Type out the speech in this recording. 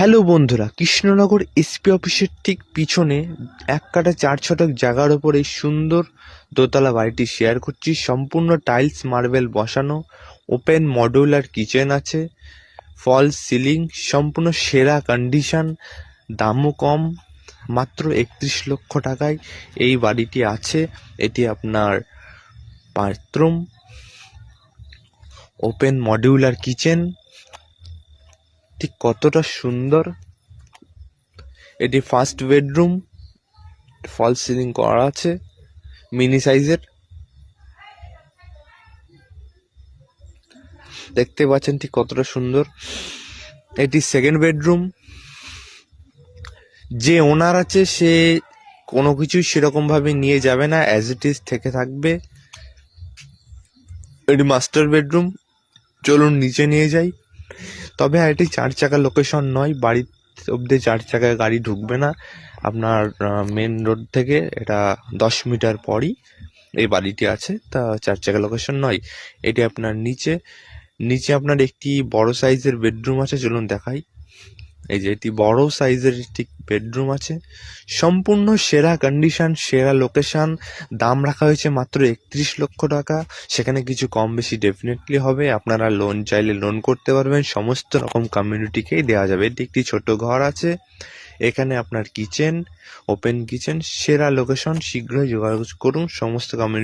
Hello বন্ধুরা, Krishnanagar SP অফিসের ঠিক পিছনে 1 কাঠা 4 ছটাক জায়গার ওপর এই সুন্দর দোতলা বাড়িটি শেয়ার করছি। সম্পূর্ণ টাইলস মার্বেল বসানো, ওপেন মডিউলার কিচেন আছে, ফলস সিলিং, সম্পূর্ণ সেরা কন্ডিশন, দামও কম, মাত্র 31 লক্ষ টাকায় এই বাড়িটি আছে। এটি আপনার বাথরুম, ওপেন মডিউলার কিচেন, ঠিক কতটা সুন্দর। এটি ফার্স্ট বেডরুম, ফলস সিলিং করা আছে, মিনি সাইজের। দেখতে পাচ্ছেন ঠিক কতটা সুন্দর। এটি সেকেন্ড বেডরুম। যে ওনার আছে সে কোনো কিছুই সেরকম ভাবে নিয়ে যাবে না, অ্যাজ ইট ইজ থেকে থাকবে। এটি মাস্টার বেডরুম। চলুন নিচে নিয়ে যাই। তবে এটি 4 চাকা লোকেশন নয়, বাড়ি অব্দি 4 চাকায় গাড়ি ঢুকবে না। আপনার মেন রোড থেকে এটা 10 মিটার পরই এই বাড়িটি আছে, তা 4 চাকা লোকেশন নয়। এটি আপনার নিচে নিচে আপনার একটি বড় সাইজের বেডরুম আছে, চলুন দেখাই। এই যে এটি বড় সাইজের ঠিক বেডরুম আছে, সম্পূর্ণ সেরা কন্ডিশন, সেরা লোকেশন। দাম রাখা হয়েছে মাত্র 31 লক্ষ টাকা। সেখানে কিছু কম বেশি ডেফিনেটলি হবে। আপনারা লোন চাইলে লোন করতে পারবেন, সমস্ত রকম কমিউনিটিকেই দেওয়া যাবে। এটি একটি ছোট ঘর আছে, এখানে আপনার কিচেন, ওপেন কিচেন, সেরা লোকেশন। শীঘ্রই যোগাযোগ করুন সমস্ত কমিউনিটি।